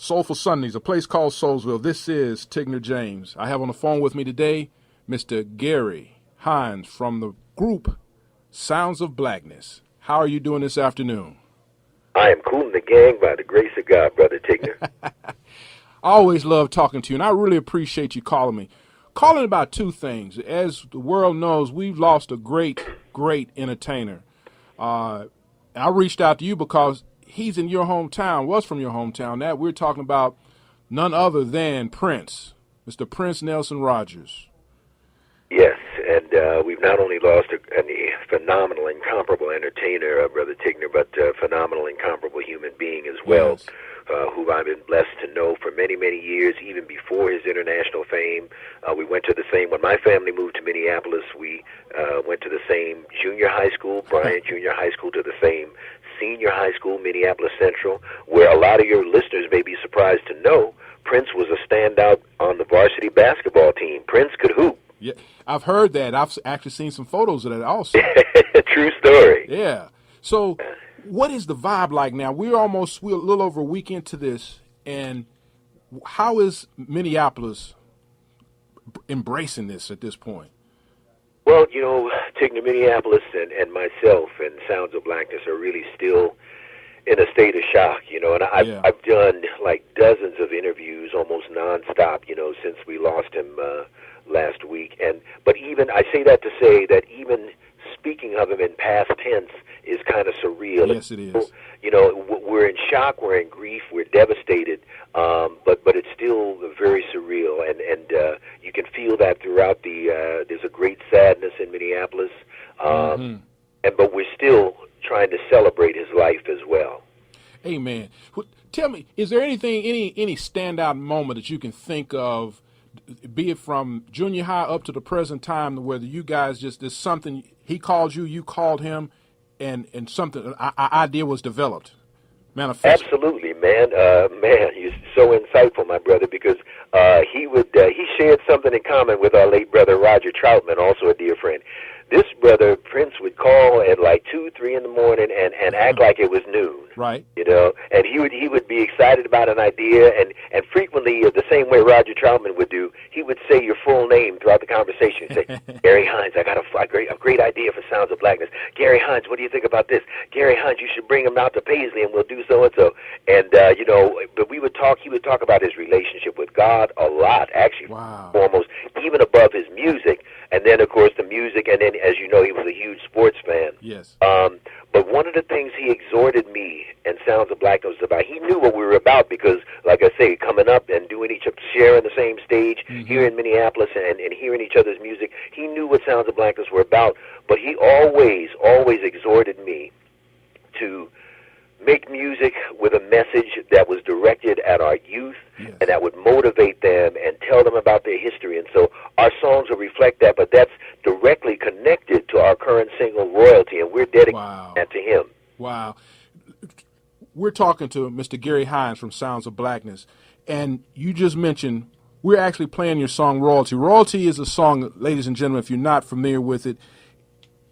Soulful Sundays, a place called Soulsville. This is Tigner James. I have on the phone with me today Mr. Gary Hines from the group Sounds of Blackness. How are you doing this afternoon? I am cooling the gang by the grace of God, Brother Tigner. I always love talking to you, and I really appreciate you calling me. Calling about two things. As the world knows, we've lost a great entertainer. I reached out to you because he's in your hometown, was from your hometown. That we're talking about none other than Prince, Mr. Prince Nelson Rogers. Yes, and we've not only lost a phenomenal, incomparable entertainer, Brother Tigner, but a phenomenal, incomparable human being as well, Yes. Who I've been blessed to know for many, many years, even before his international fame. We went to the same, when my family moved to Minneapolis, we went to the same junior high school, Bryant Junior High School, to the same senior high school, Minneapolis Central, where a lot of your listeners may be surprised to know Prince was a standout on the varsity basketball team. Prince could hoop. Yeah, I've heard that. I've actually seen some photos of that also. True story. Yeah. So what is the vibe like now? We're a little over a week into this, and how is Minneapolis embracing this at this point? Well, you know, Tigner, Minneapolis and myself and Sounds of Blackness are really still in a state of shock, you know, and I've done like dozens of interviews almost nonstop, you know, since we lost him last week. But even, I say that to say that even speaking of him in past tense is kind of surreal. Yes, it is. You know, we're in shock, we're in grief, we're devastated, but it's still very surreal, and you can feel that throughout there's a great sadness in Minneapolis, but we're still trying to celebrate his life as well. Amen. Tell me, is there any standout moment that you can think of, be it from junior high up to the present time, where you guys there's something, he called you, you called him, and something, an idea was developed, manifested? Absolutely, man. Man, you're so insightful, my brother, because he shared something in common with our late brother Roger Troutman, also a dear friend. This brother, Prince, would call at like 2, 3 in the morning and act like it was noon. Right. You know, and he would be excited about an idea, and frequently, the same way Roger Troutman would do, he would say your full name throughout the conversation. He'd say, Gary Hines, I got a great idea for Sounds of Blackness. Gary Hines, what do you think about this? Gary Hines, you should bring him out to Paisley, and we'll do so-and-so. And, you know, but he would talk about his relationship with God a lot, actually, wow, almost even above his music. And then, of course, the music, and then, as you know, he was a huge sports fan. Yes. But one of the things he exhorted me and Sounds of Blackness about, he knew what we were about because, like I say, coming up and sharing the same stage here in Minneapolis and hearing each other's music, he knew what Sounds of Blackness were about. But he always exhorted me to make music with a message that was directed at our youth, yes, and that would motivate them and tell them about their history. And so our songs will reflect that, but that's directly connected to our current single, Royalty, and we're dedicating that to him. Wow. We're talking to Mr. Gary Hines from Sounds of Blackness, and you just mentioned we're actually playing your song, Royalty. Royalty is a song, ladies and gentlemen, if you're not familiar with it,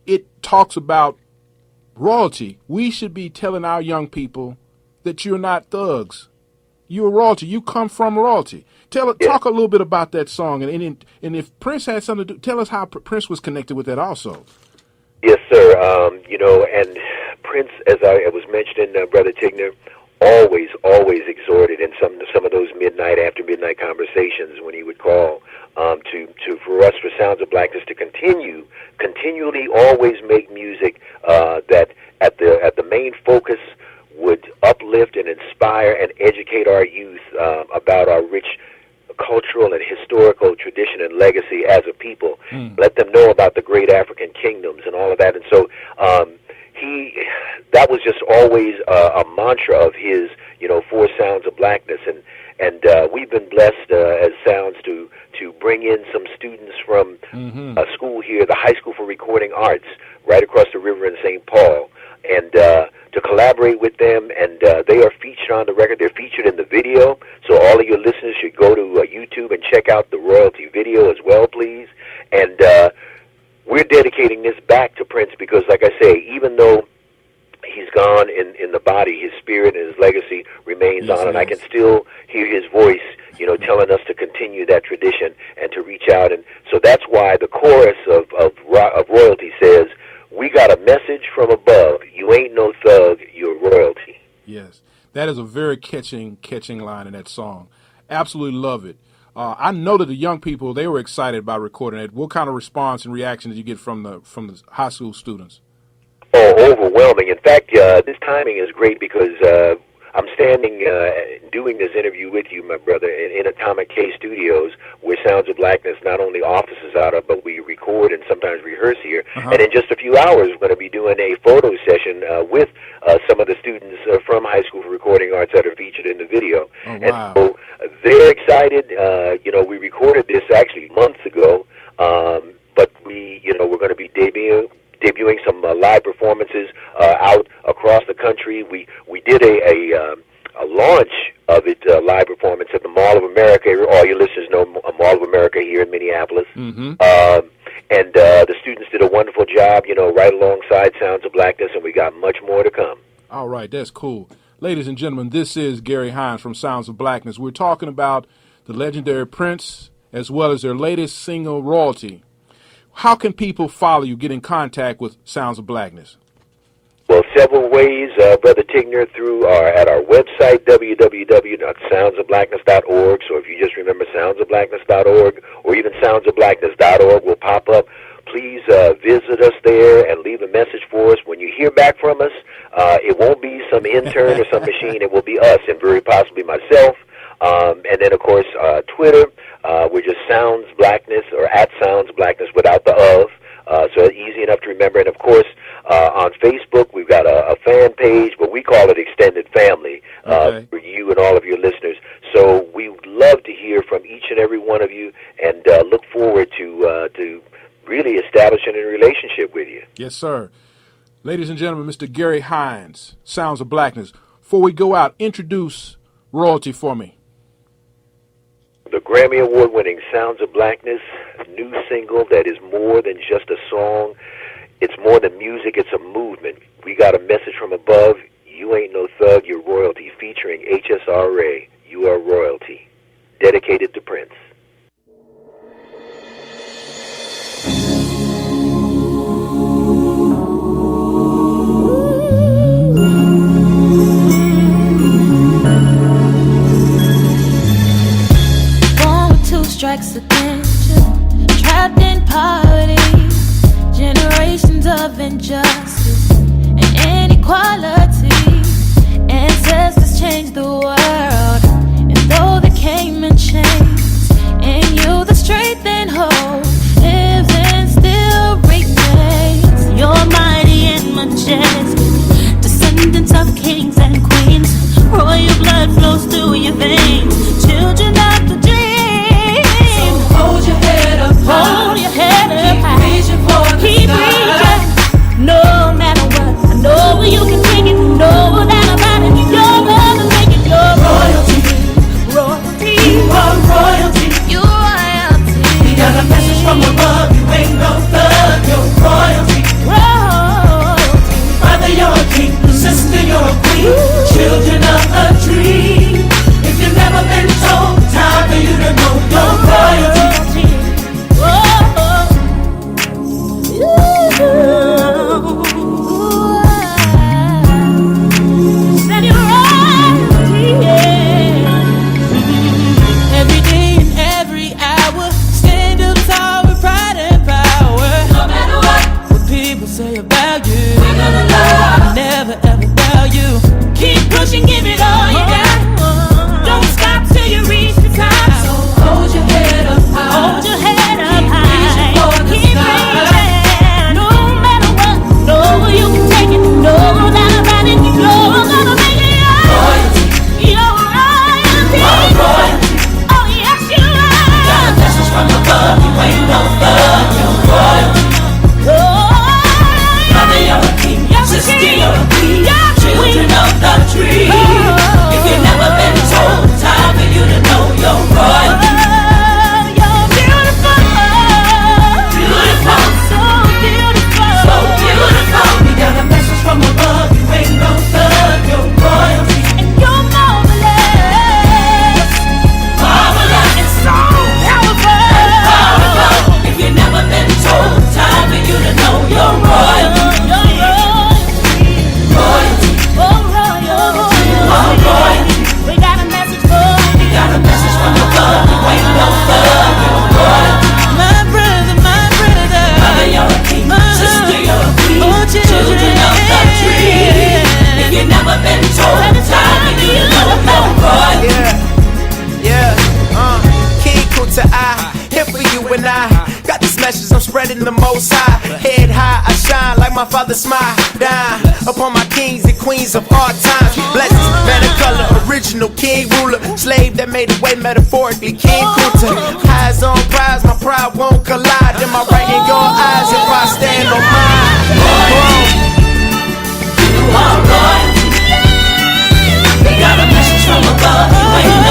it talks about royalty. We should be telling our young people that you're not thugs. You're royalty. You come from royalty. Talk a little bit about that song, and if Prince had something to do, tell us how Prince was connected with that also. Yes, sir. You know, and Prince, as I was mentioning, Brother Tigner, always exhorted in some of those after midnight conversations when he would call for us, for Sounds of Blackness, to continually always make music that at the main focus would uplift and inspire and educate our youth about our rich cultural and historical tradition and legacy as a people. Let them know about the great African kingdoms and all of that. And so that was just always a mantra of his, you know, for Sounds of Blackness. And we've been blessed as Sounds to bring in some students from a school here, the High School for Recording Arts, right across the river in St. Paul, and to collaborate with them. And they are featured on the record. They're featured in the video. So all of your listeners should go to YouTube and check out the Royalty video as well, please. And we're dedicating this back to Prince because, like I say, even though he's gone in the body. His spirit and his legacy remains on, and I can still hear his voice, telling us to continue that tradition and to reach out. And so that's why the chorus of royalty says, "We got a message from above. You ain't no thug, you're royalty." Yes, that is a very catching line in that song. Absolutely love it. I know that the young people, they were excited about recording it. What kind of response and reaction did you get from the high school students? Oh, overwhelming. In fact, this timing is great because I'm standing doing this interview with you, my brother, in Atomic K Studios, where Sounds of Blackness not only offices out of, but we record and sometimes rehearse here. And in just a few hours, we're going to be doing a photo session with some of the students from High School for Recording Arts that are featured in the video. Oh, wow. And so they're excited. We recorded this actually months ago, but we're going to be debuting some live performances out across the country. We did a launch of it, live performance at the Mall of America. All your listeners know Mall of America here in Minneapolis. And the students did a wonderful job, right alongside Sounds of Blackness, and we got much more to come. All right, that's cool. Ladies and gentlemen, this is Gary Hines from Sounds of Blackness. We're talking about the legendary Prince as well as their latest single, Royalty. How can people follow you, get in contact with Sounds of Blackness? Well, several ways, Brother Tigner, at our website, www.soundsofblackness.org. So if you just remember soundsofblackness.org or even soundsofblackness.org will pop up. Please visit us there and leave a message for us. When you hear back from us, it won't be some intern or some machine. It will be us and very possibly myself. And then, of course, Twitter, we're just Sounds Blackness or at Sounds Blackness without the of. So easy enough to remember. And, of course, on Facebook, we've got a fan page, but we call it Extended Family for you and all of your listeners. So we would love to hear from each and every one of you and look forward to really establishing a relationship with you. Yes, sir. Ladies and gentlemen, Mr. Gary Hines, Sounds of Blackness. Before we go out, introduce Royalty for me. The Grammy Award-winning Sounds of Blackness, a new single that is more than just a song. It's more than music, it's a movement. We got a message from above. You ain't no thug, you're royalty. Featuring HSRA, You Are Royalty. Dedicated to Prince. Strikes against you, trapped in poverty, generations of injustice and inequality. Ancestors changed the world, and though they came in chains, in you the strength and hope lives and still remains. You're mighty and majestic, descendants of kings and queens. Royal blood flows through your veins, children of the dream. Hold your head up high. Hold your head up Keep high. reaching for the Keep sky. reaching, no matter what. I know you can take it. Know that about it. You're gonna make it. You're in the Most High. Head high, I shine like my father smile. Down upon my kings and queens of all times. Blessings, man of color, original king ruler. Slave that made a way metaphorically, King Kunta. Eyes on prize, my pride won't collide. Am I right in your eyes if I stand on mine? You are royalty. We got a message from above.